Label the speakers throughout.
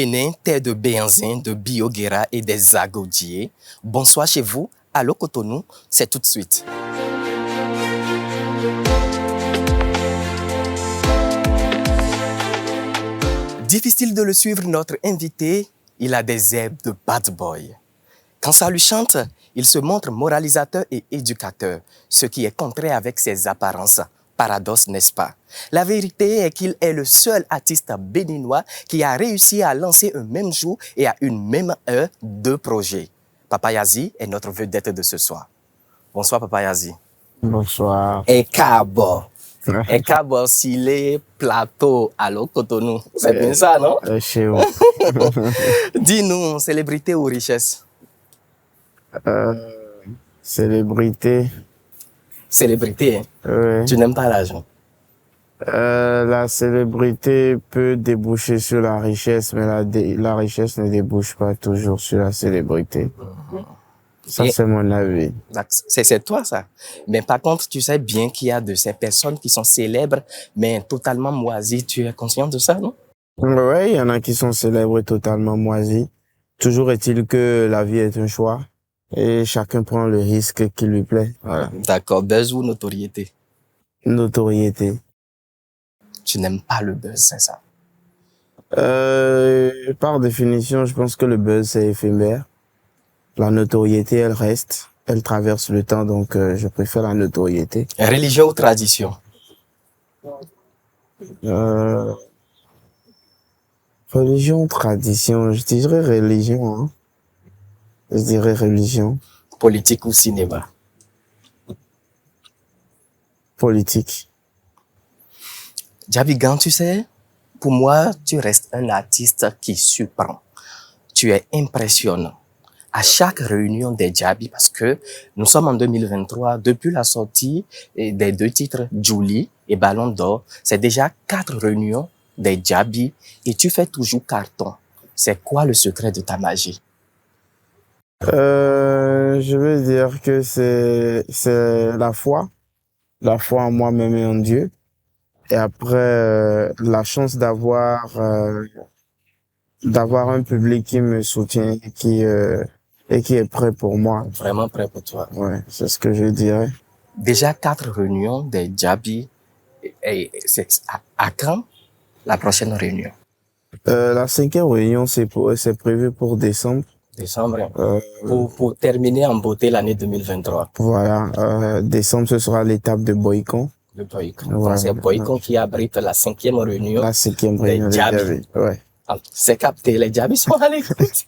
Speaker 1: Bénin, terre de Béhanzin, de Bioguera et des Agodiers. Bonsoir chez vous. Allô Cotonou, c'est tout de suite. Difficile de le suivre, notre invité, il a des airs de bad boy. Quand ça lui chante, il se montre moralisateur et éducateur, ce qui est contraire avec ses apparences. Paradoxe, n'est-ce pas? La vérité est qu'il est le seul artiste béninois qui a réussi à lancer un même jour et à une même heure deux projets. Papa Yazi est notre vedette de ce soir. Bonsoir Papa Yazi.
Speaker 2: Bonsoir.
Speaker 1: Et Cabo. Et Cabo, s'il est plateau, allô Cotonou. C'est bien ça, non?
Speaker 2: Chez vous.
Speaker 1: Dis-nous, célébrité ou richesse?
Speaker 2: Célébrité.
Speaker 1: Célébrité, hein?
Speaker 2: Ouais.
Speaker 1: Tu n'aimes pas l'argent?
Speaker 2: La célébrité peut déboucher sur la richesse, mais la richesse ne débouche pas toujours sur la célébrité. Ça, c'est mon avis.
Speaker 1: C'est toi, ça. Mais par contre, tu sais bien qu'il y a de ces personnes qui sont célèbres, mais totalement moisies. Tu es conscient de ça, non?
Speaker 2: Ouais, il y en a qui sont célèbres et totalement moisis. Toujours est-il que la vie est un choix et chacun prend le risque qui lui plaît. Voilà.
Speaker 1: D'accord. Buzz ou notoriété?
Speaker 2: Notoriété.
Speaker 1: Tu n'aimes pas le buzz, c'est ça?
Speaker 2: Par définition, je pense que le buzz, c'est éphémère. La notoriété, elle reste. Elle traverse le temps, donc je préfère la notoriété.
Speaker 1: Religion ou tradition?
Speaker 2: Religion, tradition, je dirais religion. Hein. Je dirais religion.
Speaker 1: Politique ou cinéma?
Speaker 2: Politique.
Speaker 1: Djabigan, tu sais, pour moi, tu restes un artiste qui surprend. Tu es impressionnant. À chaque réunion des Djabi, parce que nous sommes en 2023, depuis la sortie des deux titres, Julie et Ballon d'Or, c'est déjà 4 réunions des Djabi et tu fais toujours carton. C'est quoi le secret de ta magie?
Speaker 2: Je veux dire que c'est la foi en moi-même et en Dieu. Et après, la chance d'avoir un public qui me soutient et qui est prêt pour moi.
Speaker 1: Vraiment prêt pour toi.
Speaker 2: Ouais, c'est ce que je dirais.
Speaker 1: Déjà 4 réunions des Djabi. Et c'est à quand la prochaine réunion?
Speaker 2: La 5e réunion, c'est prévu pour décembre.
Speaker 1: Décembre. Pour terminer en beauté l'année 2023.
Speaker 2: Voilà. Décembre, ce sera l'étape de Boycon.
Speaker 1: Le Boycon. Voilà. C'est Boycon qui abrite la 5e réunion.
Speaker 2: La 5e réunion des Djabi. Ouais.
Speaker 1: C'est capté. Les Djabi sont à l'écoute.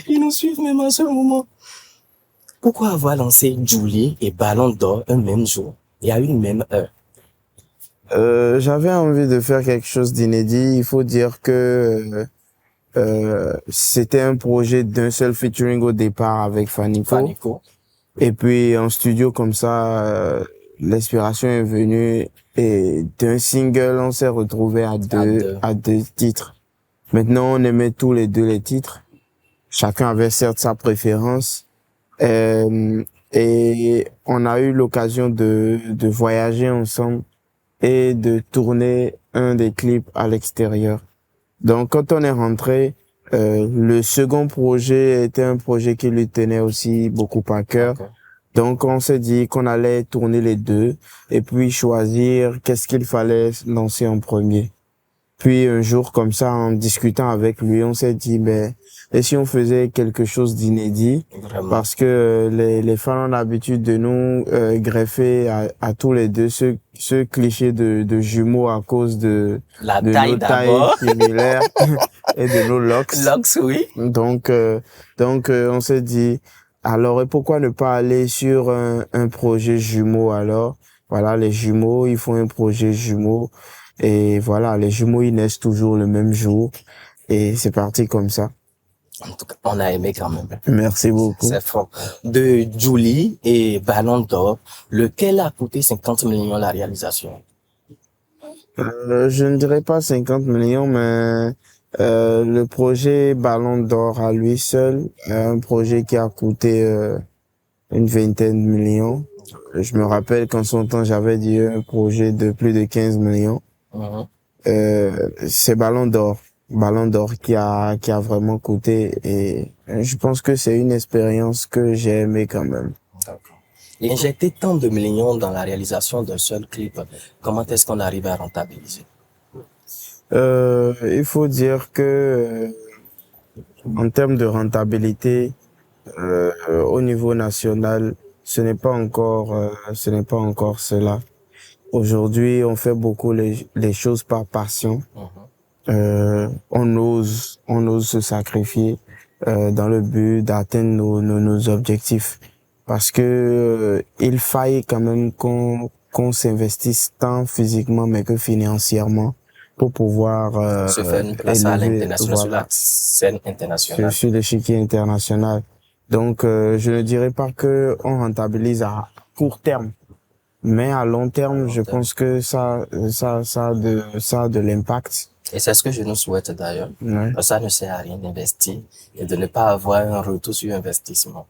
Speaker 1: Ils nous suivent même en ce moment. Pourquoi avoir lancé Julie et Ballon d'Or un même jour et à une même heure?
Speaker 2: J'avais envie de faire quelque chose d'inédit. Il faut dire que c'était un projet d'un seul featuring au départ avec Fanico. Et puis en studio comme ça, l'inspiration est venue et d'un single, on s'est retrouvé à deux titres. Maintenant, on aimait tous les deux les titres. Chacun avait certes sa préférence. Et on a eu l'occasion de voyager ensemble et de tourner un des clips à l'extérieur. Donc, quand on est rentré, le second projet était un projet qui lui tenait aussi beaucoup à cœur. Okay. Donc, on s'est dit qu'on allait tourner les deux et puis choisir qu'est-ce qu'il fallait lancer en premier. Puis, un jour, comme ça, en discutant avec lui, on s'est dit, et si on faisait quelque chose d'inédit? Parce que les fans ont l'habitude de nous greffer à tous les deux ce cliché de jumeaux à cause de nos tailles similaires et de nos locks.
Speaker 1: Locks, oui.
Speaker 2: Donc, on s'est dit, alors, et pourquoi ne pas aller sur un projet jumeau alors? Voilà, les jumeaux, ils font un projet jumeau. Et voilà, les jumeaux, ils naissent toujours le même jour. Et c'est parti comme ça.
Speaker 1: En tout cas, on a aimé quand même.
Speaker 2: Merci beaucoup.
Speaker 1: C'est fort. De Julie et Ballon d'Or, lequel a coûté 50 millions la réalisation?
Speaker 2: Je ne dirais pas 50 millions, mais le projet Ballon d'Or à lui seul, un projet qui a coûté une vingtaine de millions. Je me rappelle qu'en son temps, j'avais dit un projet de plus de 15 millions. C'est Ballon d'Or. Ballon d'Or qui a vraiment coûté, et je pense que c'est une expérience que j'ai aimé quand même.
Speaker 1: D'accord. Et injecter tant de millions dans la réalisation d'un seul clip, comment est-ce qu'on arrive à rentabiliser?
Speaker 2: Il faut dire que en termes de rentabilité, au niveau national, ce n'est pas encore cela. Aujourd'hui, on fait beaucoup les choses par passion. On ose se sacrifier dans le but d'atteindre nos objectifs, parce que il faille quand même qu'on s'investisse tant physiquement mais que financièrement pour pouvoir
Speaker 1: Se faire une place à
Speaker 2: élever,
Speaker 1: l'international, sur la
Speaker 2: voilà,
Speaker 1: scène internationale.
Speaker 2: sur l'échiquier international. Donc, je ne dirais pas que on rentabilise à court terme, mais à long terme, je pense que ça a de l'impact.
Speaker 1: Et c'est ce que je nous souhaite d'ailleurs.
Speaker 2: Ouais.
Speaker 1: Ça ne sert à rien d'investir et de ne pas avoir un retour sur investissement.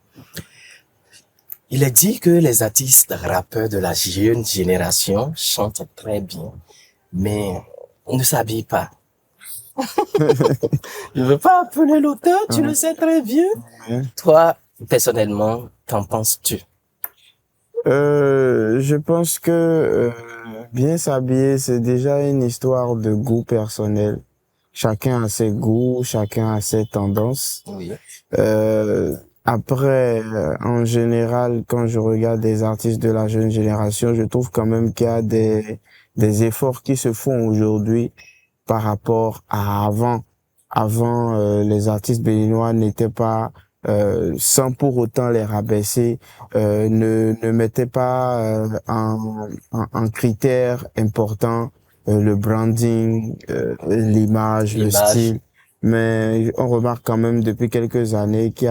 Speaker 1: Il est dit que les artistes rappeurs de la jeune génération chantent très bien, mais ne s'habillent pas. Je veux pas appeler l'auteur, tu le sais très bien.
Speaker 2: Ouais.
Speaker 1: Toi, personnellement, qu'en penses-tu?
Speaker 2: Je pense que bien s'habiller, c'est déjà une histoire de goût personnel. Chacun a ses goûts, chacun a ses tendances.
Speaker 1: Oui.
Speaker 2: Après, en général, quand je regarde des artistes de la jeune génération, je trouve quand même qu'il y a des efforts qui se font aujourd'hui par rapport à avant. Avant, les artistes béninois n'étaient pas, sans pour autant les rabaisser, ne mettaient pas en critère important le branding, l'image, le style. Mais on remarque quand même depuis quelques années qu'il y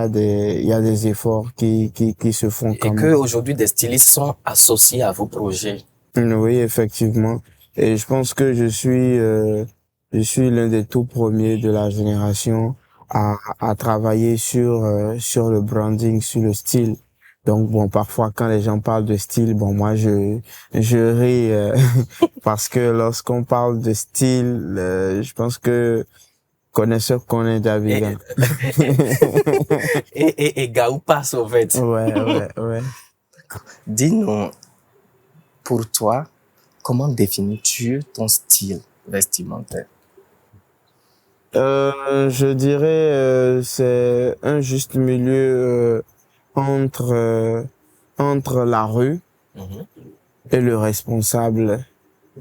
Speaker 2: a des efforts qui se font quand même.
Speaker 1: Et que aujourd'hui des stylistes sont associés à vos projets.
Speaker 2: Oui, effectivement. Et je pense que je suis l'un des tout premiers de la génération à travailler sur le branding, sur le style. Donc bon, parfois quand les gens parlent de style, bon moi je ris parce que lorsqu'on parle de style, je pense que connaisseur connaît David.
Speaker 1: Et Gaou passe au fait.
Speaker 2: Ouais.
Speaker 1: Dis-nous, pour toi, comment définis-tu ton style vestimentaire?
Speaker 2: Je dirais c'est un juste milieu entre la rue et le responsable.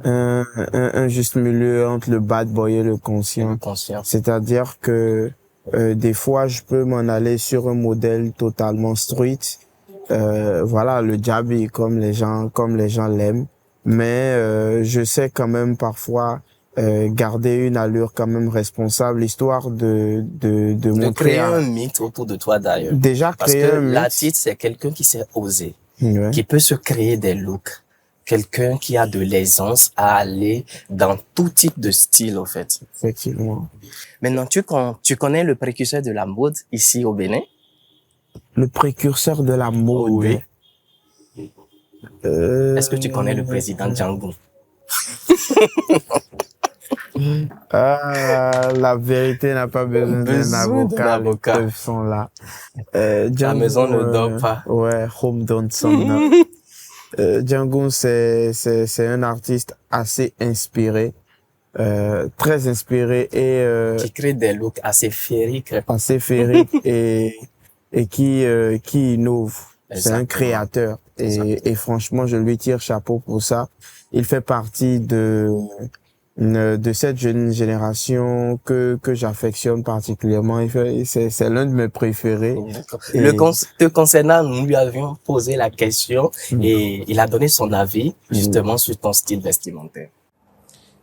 Speaker 2: Un juste milieu entre le bad boy et le conscient. C'est-à-dire que des fois je peux m'en aller sur un modèle totalement street, voilà, le jabby comme les gens l'aiment, mais je sais quand même parfois garder une allure quand même responsable, histoire de
Speaker 1: montrer un mythe autour de toi d'ailleurs.
Speaker 2: Déjà créer un mythe.
Speaker 1: L'artiste, c'est quelqu'un qui sait oser, qui peut se créer des looks. Quelqu'un qui a de l'aisance à aller dans tout type de style, en fait.
Speaker 2: Effectivement.
Speaker 1: Maintenant, tu connais le précurseur de la mode ici au Bénin?
Speaker 2: Le précurseur de la mode?
Speaker 1: Oui. Est-ce que tu connais le président Django?
Speaker 2: La vérité n'a pas besoin d'un avocat. Les preuves sont là.
Speaker 1: La maison ne dort pas.
Speaker 2: Ouais, home don't son. Django, c'est un artiste assez inspiré, très inspiré et
Speaker 1: qui crée des looks assez féeriques.
Speaker 2: Et qui innove. C'est un créateur et franchement, je lui tire chapeau pour ça. Il fait partie de cette jeune génération que j'affectionne particulièrement. C'est l'un de mes préférés.
Speaker 1: Te concernant, nous lui avions posé la question et il a donné son avis justement sur ton style vestimentaire.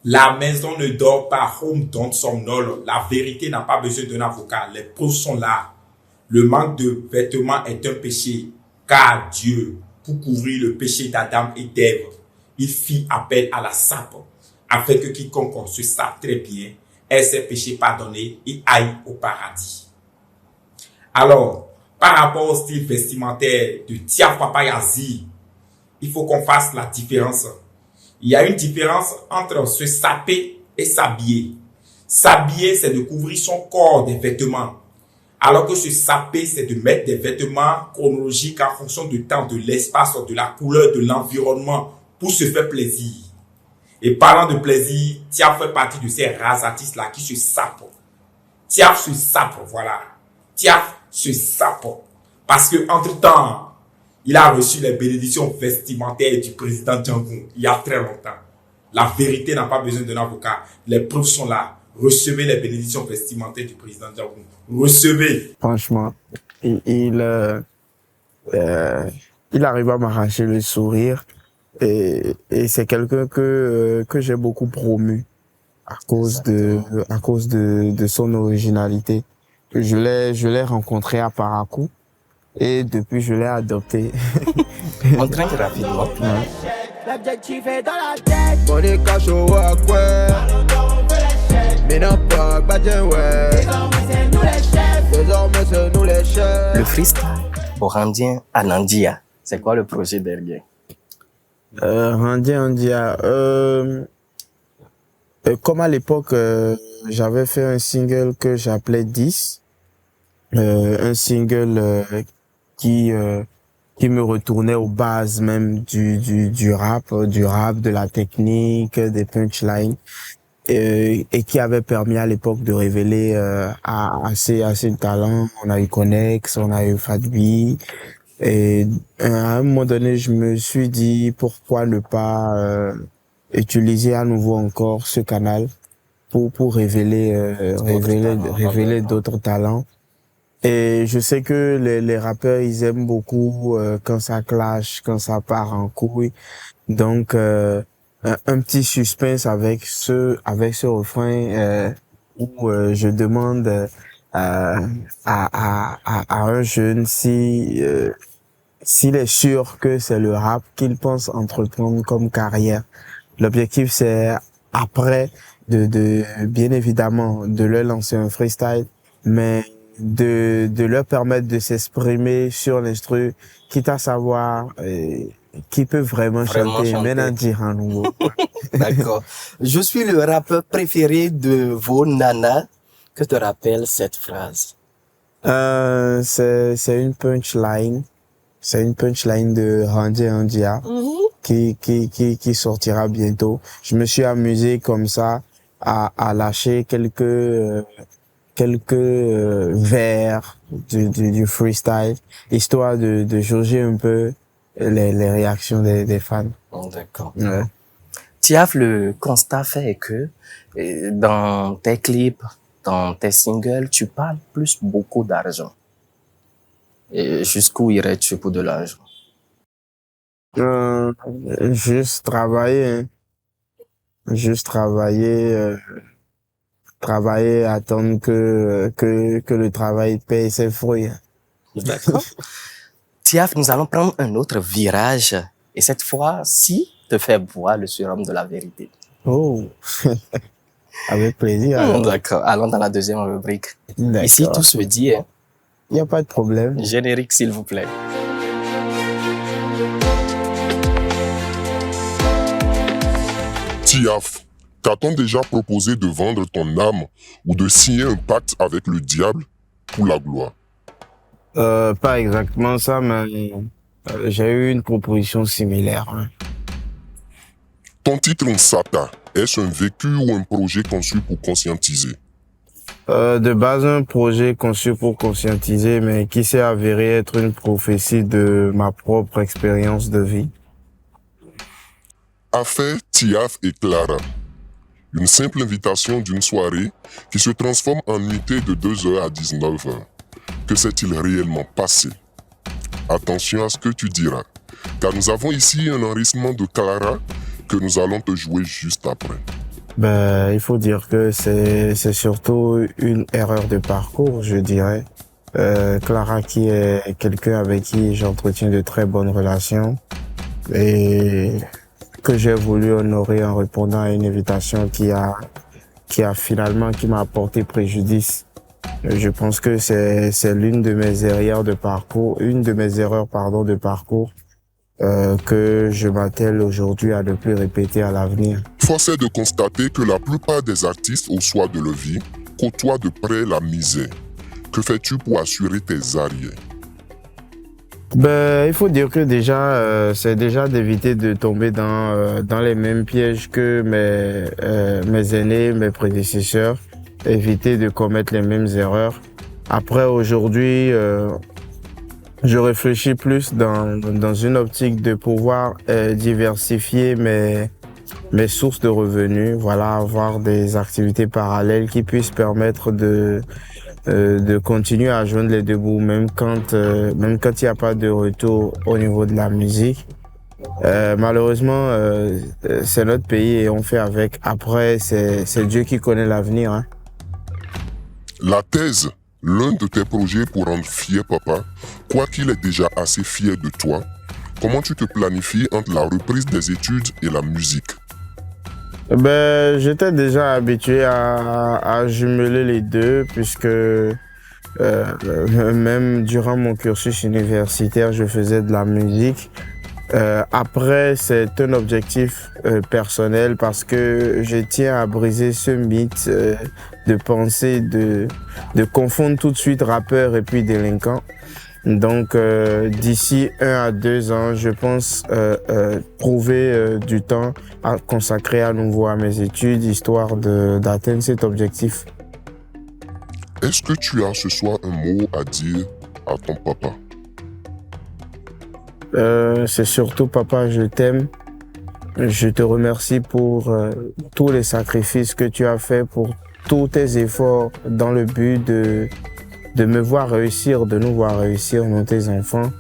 Speaker 3: La maison ne dort pas, home don't somnole. La vérité n'a pas besoin d'un avocat. Les preuves sont là. Le manque de vêtements est un péché, car Dieu, pour couvrir le péché d'Adam et d'Ève, il fit appel à la sape, afin que quiconque se sape très bien ait ses péchés pardonnés et aille au paradis. Alors, par rapport au style vestimentaire de Tia Papayazi, il faut qu'on fasse la différence. Il y a une différence entre se saper et s'habiller. S'habiller, c'est de couvrir son corps des vêtements. Alors que se saper, c'est de mettre des vêtements chronologiques en fonction du temps, de l'espace, de la couleur, de l'environnement, pour se faire plaisir. Et parlant de plaisir, Tiaf fait partie de ces rares artistes-là qui se sapent. Tiaf se sape, voilà. Tiaf se sape. Parce que entre-temps, il a reçu les bénédictions vestimentaires du président Django il y a très longtemps. La vérité n'a pas besoin d'un avocat. Les preuves sont là. Recevez les bénédictions vestimentaires du président Django. Recevez.
Speaker 2: Franchement, il arrive à m'arracher le sourire et c'est quelqu'un que j'ai beaucoup promu à cause de son originalité. Je l'ai rencontré à Parakou et depuis je l'ai adopté.
Speaker 1: On trinque rapidement.
Speaker 2: Ouais.
Speaker 4: L'objectif est dans la tête. Bonnet cache au ouais. Mais non pas ouais. Désormais c'est nous les chefs.
Speaker 1: Le freestyle Orandien Anandia, c'est quoi le projet derrière?
Speaker 2: Orandien Andia, comme à l'époque, j'avais fait un single que j'appelais 10. Un single qui me retournait aux bases même du rap, de la technique, des punchlines, et qui avait permis à l'époque de révéler assez de talent. On a eu Connex, on a eu Fatbi, et à un moment donné, je me suis dit pourquoi ne pas utiliser à nouveau encore ce canal pour révéler d'autres talents. Et je sais que les rappeurs, ils aiment beaucoup quand ça clash, quand ça part en couille. Donc, un petit suspense avec ce refrain où je demande à un jeune s'il est sûr que c'est le rap qu'il pense entreprendre comme carrière. L'objectif, c'est après bien évidemment de leur lancer un freestyle, mais de leur permettre de s'exprimer sur l'instru, quitte à savoir qui peut vraiment chanter, maintenant dire un nouveau.
Speaker 1: D'accord. Je suis le rappeur préféré de vos nanas. Que te rappelle cette phrase?
Speaker 2: C'est une punchline. C'est une punchline de Randy Andia qui sortira bientôt. Je me suis amusé comme ça à lâcher quelques vers du freestyle, histoire de jauger un peu les réactions des fans.
Speaker 1: Oh, d'accord.
Speaker 2: Ouais.
Speaker 1: Tiaf, le constat fait que dans tes clips, dans tes singles, tu parles beaucoup d'argent. Et jusqu'où irais-tu pour de l'argent?
Speaker 2: Juste travailler, hein. Juste travailler, attendre que le travail paye ses fruits.
Speaker 1: D'accord. Tiaf, nous allons prendre un autre virage. Et cette fois-ci, te faire boire le sérum de la vérité.
Speaker 2: Oh, avec plaisir. Alors.
Speaker 1: D'accord. Allons dans la deuxième rubrique.
Speaker 2: D'accord.
Speaker 1: Ici, tout se dit. Hein.
Speaker 2: Il n'y a pas de problème.
Speaker 1: Générique, s'il vous plaît.
Speaker 5: Tiaf, t'a-t-on déjà proposé de vendre ton âme ou de signer un pacte avec le diable pour la gloire?
Speaker 2: Pas exactement ça, mais j'ai eu une proposition similaire. Hein.
Speaker 5: Ton titre Nsata, est-ce un vécu ou un projet conçu pour conscientiser?
Speaker 2: De base, un projet conçu pour conscientiser, mais qui s'est avéré être une prophétie de ma propre expérience de vie.
Speaker 5: Affaire Tiaf et Clara. Une simple invitation d'une soirée qui se transforme en nuitée de 2h à 19h. Que s'est-il réellement passé? Attention à ce que tu diras, car nous avons ici un enregistrement de Clara que nous allons te jouer juste après.
Speaker 2: Ben, il faut dire que c'est surtout une erreur de parcours, je dirais. Clara qui est quelqu'un avec qui j'entretiens de très bonnes relations et que j'ai voulu honorer en répondant à une invitation qui m'a apporté préjudice. Je pense que c'est l'une de mes erreurs de parcours, que je m'attelle aujourd'hui à ne plus répéter à l'avenir.
Speaker 5: Force est de constater que la plupart des artistes au soir de leur vie côtoient de près la misère. Que fais-tu pour assurer tes arrières?
Speaker 2: Il faut dire que déjà, c'est déjà d'éviter de tomber dans les mêmes pièges que mes aînés, mes prédécesseurs, éviter de commettre les mêmes erreurs. Après, aujourd'hui, je réfléchis plus dans une optique de pouvoir diversifier mes sources de revenus, voilà, avoir des activités parallèles qui puissent permettre de continuer à joindre les deux bouts, même quand il n'y a pas de retour au niveau de la musique. Malheureusement, c'est notre pays et on fait avec. Après, c'est Dieu qui connaît l'avenir, hein.
Speaker 5: La thèse, l'un de tes projets pour rendre fier papa, quoiqu'il est déjà assez fier de toi, comment tu te planifies entre la reprise des études et la musique?
Speaker 2: J'étais déjà habitué à jumeler les deux puisque même durant mon cursus universitaire, je faisais de la musique. Après, c'est un objectif personnel parce que je tiens à briser ce mythe de penser de confondre tout de suite rappeur et puis délinquant. Donc, d'ici 1 à 2 ans, je pense trouver du temps à consacrer à nouveau à mes études, histoire d'atteindre cet objectif.
Speaker 5: Est-ce que tu as ce soir un mot à dire à ton papa?
Speaker 2: C'est surtout, papa, je t'aime. Je te remercie pour tous les sacrifices que tu as fait, pour tous tes efforts dans le but de me voir réussir, de nous voir réussir, nous tes enfants.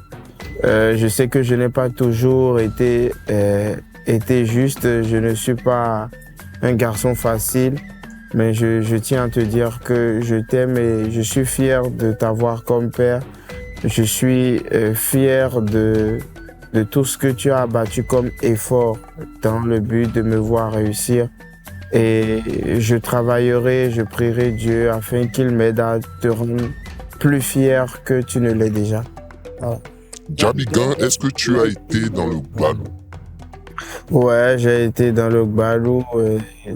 Speaker 2: Je sais que je n'ai pas toujours été juste, je ne suis pas un garçon facile, mais je tiens à te dire que je t'aime et je suis fier de t'avoir comme père. Je suis fier de tout ce que tu as abattu comme effort dans le but de me voir réussir. Et je travaillerai, je prierai Dieu afin qu'il m'aide à te rendre plus fier que tu ne l'es déjà. Voilà.
Speaker 5: Djabigan, est-ce que tu as été dans le Gbalou?
Speaker 2: Ouais, j'ai été dans le Gbalou,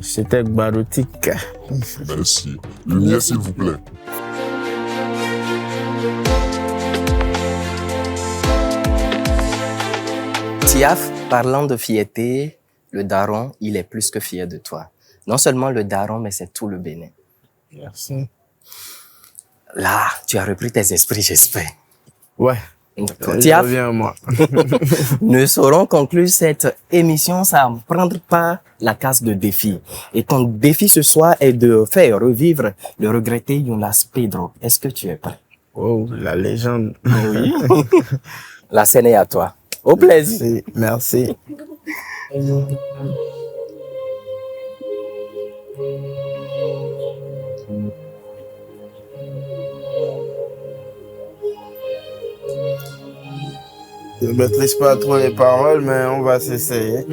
Speaker 2: c'était Gbaloutique.
Speaker 5: Merci. Lumière, s'il vous plaît.
Speaker 1: Tiaf, parlant de fierté, le daron, il est plus que fier de toi. Non seulement le daron, mais c'est tout le Bénin.
Speaker 2: Merci.
Speaker 1: Là, tu as repris tes esprits, j'espère.
Speaker 2: Ouais.
Speaker 1: Tiaf,
Speaker 2: Reviens à moi.
Speaker 1: nous saurons conclure cette émission sans prendre pas la case de défi. Et ton défi ce soir est de faire revivre le regretté Jonas Pedro. Est-ce que tu es prêt?
Speaker 2: Oh, la légende.
Speaker 1: Oui. La scène est à toi. Au plaisir.
Speaker 2: Merci. Je ne maîtrise pas trop les paroles, mais on va s'essayer.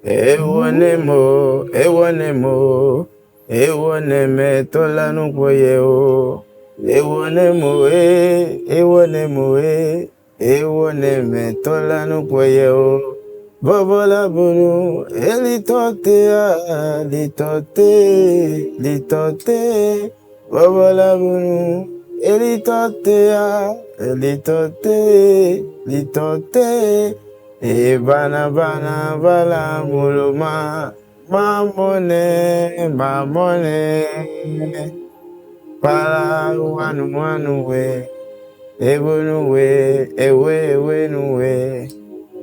Speaker 2: Ewonemo, ewonemo, ewoneme tola nukoye o. Ewonemo, ewonemo, ewoneme tola nukoye o. Bobola bunu, elitote, litote, litote. Bobola bunu, elitote, litote, litote. E bana bala muluma, mamone, mamone. Para wanu we, ebonu we, ewe nuwe.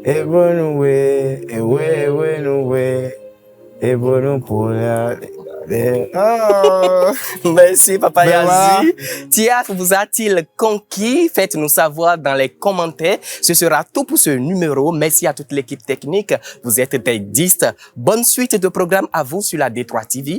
Speaker 2: Ebonu we, ewe nuwe. Ebonu pula. Oh.
Speaker 1: Merci, Papa
Speaker 2: Voilà.
Speaker 1: Yazi. Tiaf vous a-t-il conquis? Faites-nous savoir dans les commentaires. Ce sera tout pour ce numéro. Merci à toute l'équipe technique. Vous êtes des 10. Bonne suite de programme à vous sur la D3 TV.